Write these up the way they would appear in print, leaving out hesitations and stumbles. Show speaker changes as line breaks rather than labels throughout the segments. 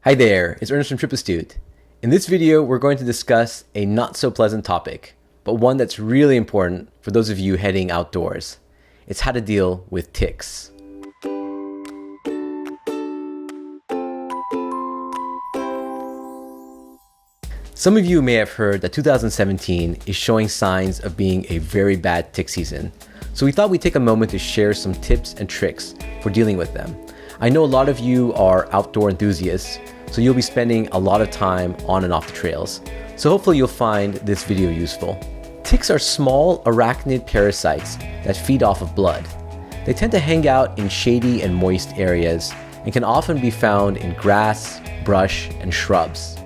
Hi there, it's Ernest from Trip Astute. In this video, we're going to discuss a not so pleasant topic, but one that's really important for those of you heading outdoors. It's how to deal with ticks. Some of you may have heard that 2017 is showing signs of being a very bad tick season, so we thought we'd take a moment to share some tips and tricks for dealing with them. I know a lot of you are outdoor enthusiasts, so you'll be spending a lot of time on and off the trails. So hopefully you'll find this video useful. Ticks are small arachnid parasites that feed off of blood. They tend to hang out in shady and moist areas and can often be found in grass, brush, and shrubs.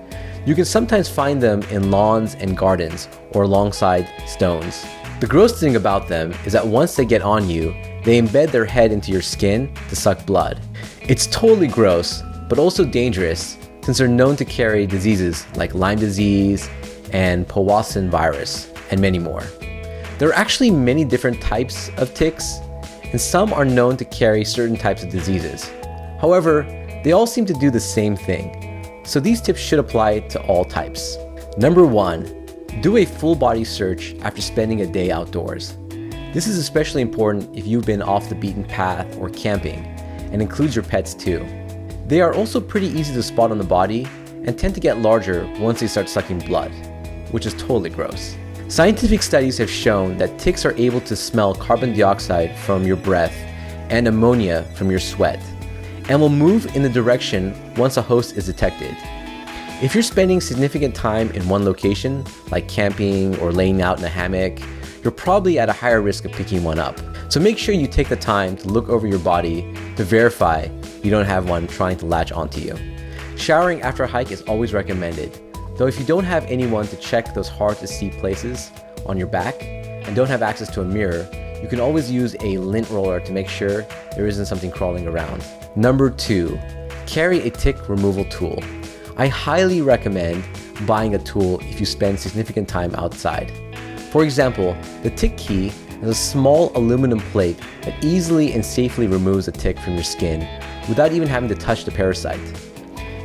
You can sometimes find them in lawns and gardens or alongside stones. The gross thing about them is that once they get on you, they embed their head into your skin to suck blood. It's totally gross, but also dangerous since they're known to carry diseases like Lyme disease and Powassan virus, and many more. There are actually many different types of ticks, and some are known to carry certain types of diseases. However, they all seem to do the same thing, so these tips should apply to all types. Number 1, do a full body search after spending a day outdoors. This is especially important if you've been off the beaten path or camping, and includes your pets too. They are also pretty easy to spot on the body and tend to get larger once they start sucking blood, which is totally gross. Scientific studies have shown that ticks are able to smell carbon dioxide from your breath and ammonia from your sweat, and will move in the direction once a host is detected. If you're spending significant time in one location, like camping or laying out in a hammock, you're probably at a higher risk of picking one up. So make sure you take the time to look over your body to verify you don't have one trying to latch onto you. Showering after a hike is always recommended, though if you don't have anyone to check those hard to see places on your back and don't have access to a mirror, you can always use a lint roller to make sure there isn't something crawling around. Number 2, carry a tick removal tool. I highly recommend buying a tool if you spend significant time outside. For example, the tick key is a small aluminum plate that easily and safely removes a tick from your skin without even having to touch the parasite.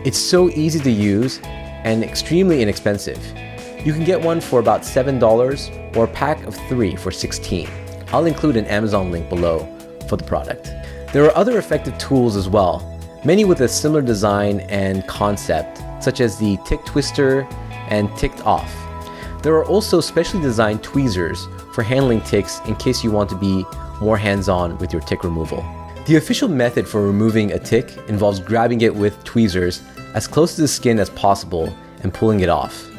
It's so easy to use and extremely inexpensive. You can get one for about $7 or a pack of 3 for $16. I'll include an Amazon link below for the product. There are other effective tools as well, many with a similar design and concept, such as the tick twister and ticked off. There are also specially designed tweezers for handling ticks in case you want to be more hands-on with your tick removal. The official method for removing a tick involves grabbing it with tweezers as close to the skin as possible and pulling it off.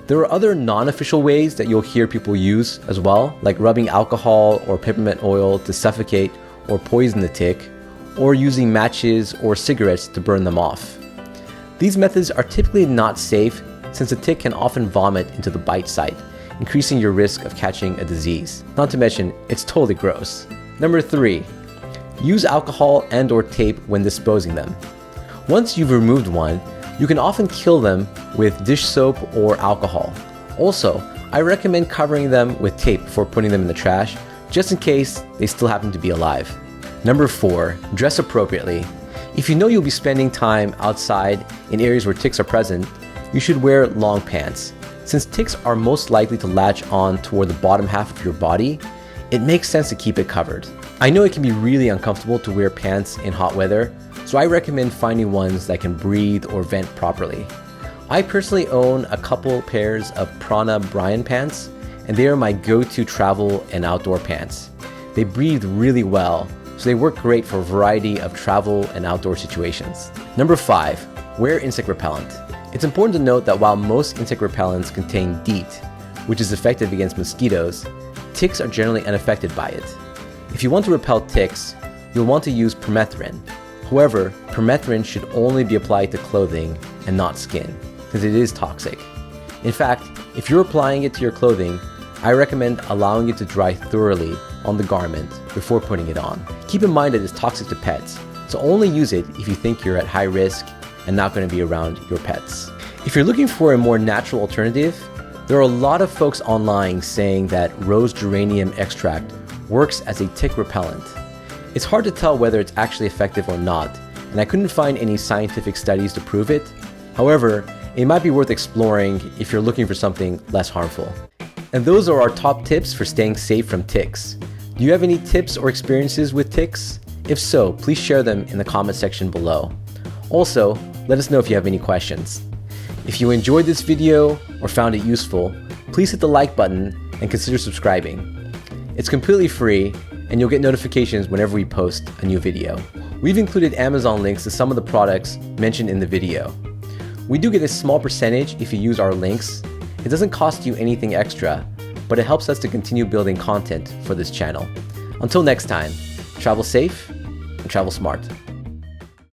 There are other non-official ways that you'll hear people use as well, like rubbing alcohol or peppermint oil to suffocate or poison the tick, or using matches or cigarettes to burn them off. These methods are typically not safe since a tick can often vomit into the bite site, increasing your risk of catching a disease. Not to mention, it's totally gross. Number 3, use alcohol and/or tape when disposing them. Once you've removed one, you can often kill them with dish soap or alcohol. Also, I recommend covering them with tape before putting them in the trash, just in case they still happen to be alive. Number 4, dress appropriately. If you know you'll be spending time outside in areas where ticks are present, you should wear long pants. Since ticks are most likely to latch on toward the bottom half of your body, it makes sense to keep it covered. I know it can be really uncomfortable to wear pants in hot weather, so I recommend finding ones that can breathe or vent properly. I personally own a couple pairs of Prana Brian pants, and they are my go-to travel and outdoor pants. They breathe really well, so they work great for a variety of travel and outdoor situations. Number 5, wear insect repellent. It's important to note that while most insect repellents contain DEET, which is effective against mosquitoes, ticks are generally unaffected by it. If you want to repel ticks, you'll want to use permethrin. However, permethrin should only be applied to clothing and not skin, because it is toxic. In fact, if you're applying it to your clothing, I recommend allowing it to dry thoroughly on the garment before putting it on. Keep in mind that it's toxic to pets, so only use it if you think you're at high risk and not going to be around your pets. If you're looking for a more natural alternative, there are a lot of folks online saying that rose geranium extract works as a tick repellent. It's hard to tell whether it's actually effective or not, and I couldn't find any scientific studies to prove it. However, it might be worth exploring if you're looking for something less harmful. And those are our top tips for staying safe from ticks. Do you have any tips or experiences with ticks? If so, please share them in the comment section below. Also, let us know if you have any questions. If you enjoyed this video or found it useful, please hit the like button and consider subscribing. It's completely free, and you'll get notifications whenever we post a new video. We've included Amazon links to some of the products mentioned in the video. We do get a small percentage if you use our links. It doesn't cost you anything extra, but it helps us to continue building content for this channel. Until next time, travel safe and travel smart.